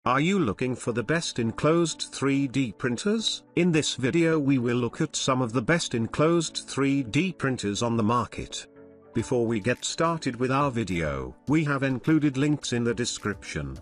Are you looking for the best enclosed 3D printers? In this video we will look at some of the best enclosed 3D printers on the market. Before we get started with our video, we have included links in the description.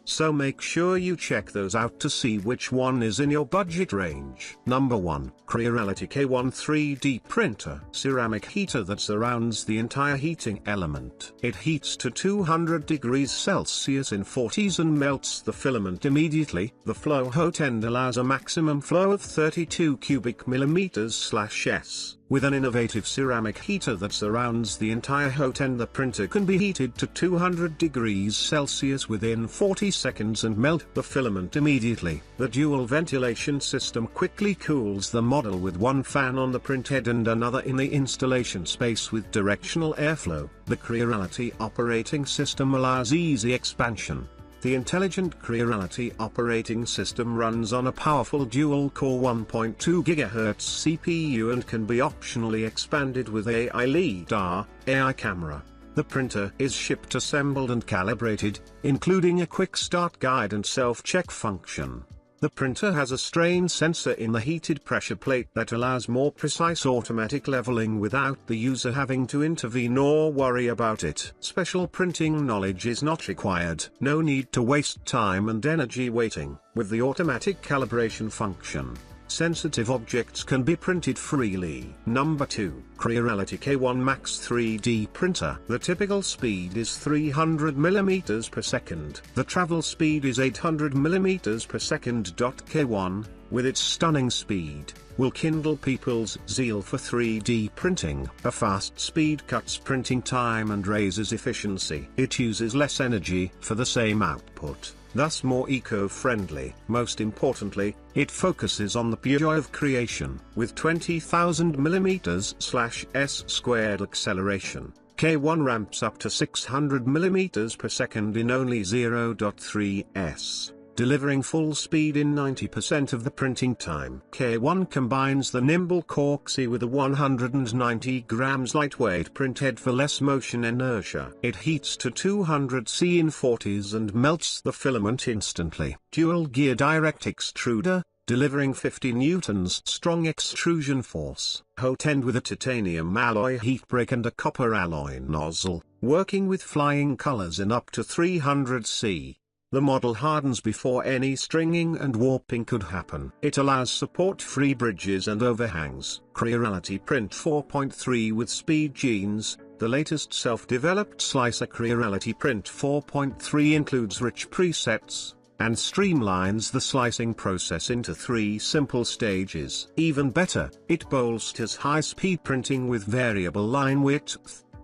So make sure you check those out to see which one is in your budget range. Number 1. CREALITY K1 3D Printer. Ceramic heater that surrounds the entire heating element. It heats to 200 degrees Celsius in 40s and melts the filament immediately. The flow hot end allows a maximum flow of 32 cubic millimeters/s. With an innovative ceramic heater that surrounds the entire hot end, the printer can be heated to 200 degrees Celsius within 40 seconds and melt the filament immediately. The dual ventilation system quickly cools the model with one fan on the printhead and another in the installation space with directional airflow. The CREALITY operating system allows easy expansion. The intelligent CREALITY operating system runs on a powerful dual-core 1.2 GHz CPU and can be optionally expanded with AI LiDAR, AI camera. The printer is shipped assembled and calibrated, including a quick start guide and self-check function. The printer has a strain sensor in the heated pressure plate that allows more precise automatic leveling without the user having to intervene or worry about it. Special printing knowledge is not required. No need to waste time and energy waiting. With the automatic calibration function, sensitive objects can be printed freely. Number 2. CREALITY K1 Max 3D Printer. The typical speed is 300 mm per second. The travel speed is 800 mm per second. K1, with its stunning speed, will kindle people's zeal for 3D printing. A fast speed cuts printing time and raises efficiency. It uses less energy for the same output, thus more eco-friendly. Most importantly, it focuses on the pure joy of creation. With 20,000 mm/s² acceleration, K1 ramps up to 600 mm per second in only 0.3 s, delivering full speed in 90% of the printing time. K1 combines the nimble Corksy with a 190 grams lightweight printhead for less motion inertia. It heats to 200 C in 40s and melts the filament instantly. Dual gear direct extruder, delivering 50 newtons strong extrusion force. Hot end with a titanium alloy heat break and a copper alloy nozzle, working with flying colors in up to 300 C. The model hardens before any stringing and warping could happen. It allows support-free bridges and overhangs. CREALITY Print 4.3 with speed genes. The latest self-developed slicer CREALITY Print 4.3 includes rich presets, and streamlines the slicing process into 3 simple stages. Even better, it bolsters high-speed printing with variable line width,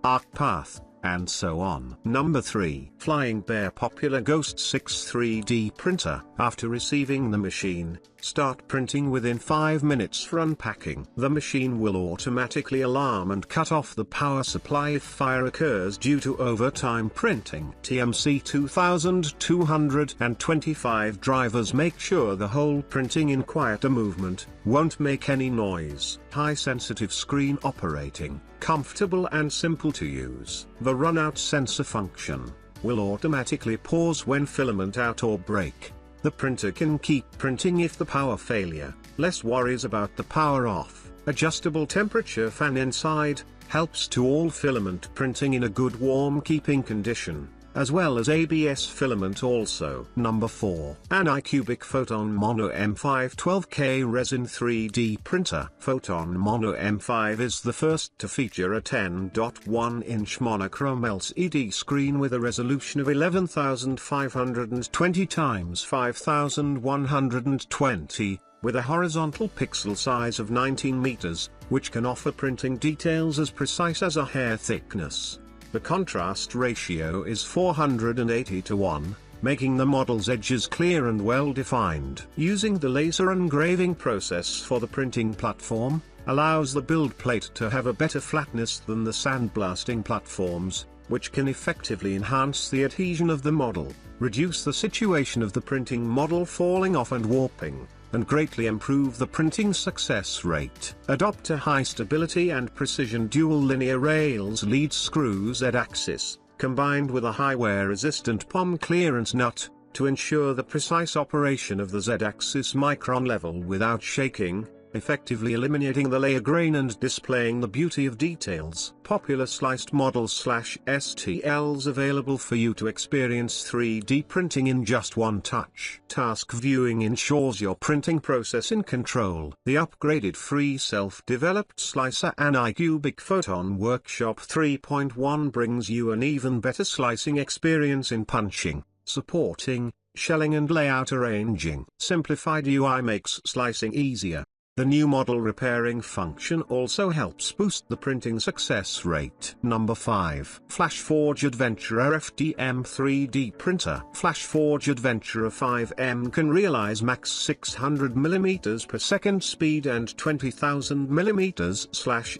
arc path, and so on. Number 3. Flying Bear Popular Ghost 6 3D Printer. After receiving the machine, start printing within 5 minutes for unpacking. The machine will automatically alarm and cut off the power supply if fire occurs due to overtime printing. TMC 2225 drivers make sure the hole printing in quieter movement won't make any noise. High sensitive screen operating, comfortable and simple to use. The runout sensor function will automatically pause when filament out or break. The printer can keep printing if the power failure. Less worries about the power off. Adjustable temperature fan inside helps to all filament printing in a good warm keeping condition, as well as ABS filament also. Number 4. ANYCUBIC Photon Mono M5 12K Resin 3D Printer. Photon Mono M5 is the first to feature a 10.1-inch monochrome LCD screen with a resolution of 11,520 x 5,120, with a horizontal pixel size of 19 meters, which can offer printing details as precise as a hair thickness. The contrast ratio is 480:1, making the model's edges clear and well defined. Using the laser engraving process for the printing platform, allows the build plate to have a better flatness than the sandblasting platforms, which can effectively enhance the adhesion of the model, reduce the situation of the printing model falling off and warping, and greatly improve the printing success rate. Adopt a high stability and precision dual linear rails lead screw Z-axis, combined with a high wear resistant POM clearance nut, to ensure the precise operation of the Z-axis micron level without shaking, effectively eliminating the layer grain and displaying the beauty of details. Popular sliced models/STLs available for you to experience 3D printing in just one touch. Task viewing ensures your printing process in control. The upgraded free self-developed slicer ANYCUBIC Photon Workshop 3.1 brings you an even better slicing experience in punching, supporting, shelling and layout arranging. Simplified UI makes slicing easier. The new model repairing function also helps boost the printing success rate. Number 5. Flashforge Adventurer FDM 3D Printer. Flashforge Adventurer 5M can realize max 600 mm per second speed and 20,000 mm/s²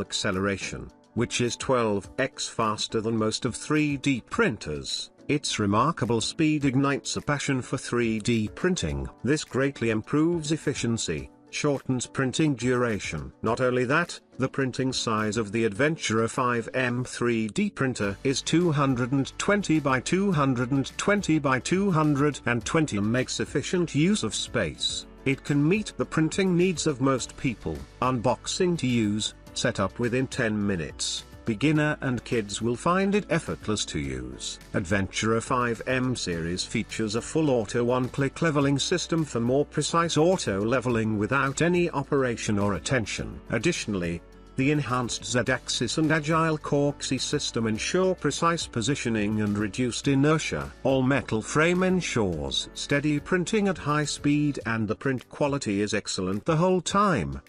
acceleration, which is 12x faster than most of 3D printers. Its remarkable speed ignites a passion for 3D printing. This greatly improves efficiency, shortens printing duration. Not only that, the printing size of the Adventurer 5M 3D printer is 220 by 220 by 220 makes efficient use of space. It can meet the printing needs of most people. Unboxing to use, set up within 10 minutes. Beginner and kids will find it effortless to use. Adventurer 5M series features a full auto one-click leveling system for more precise auto leveling without any operation or attention. Additionally, the enhanced Z-axis and agile corksy system ensure precise positioning and reduced inertia. All metal frame ensures steady printing at high speed and the print quality is excellent the whole time.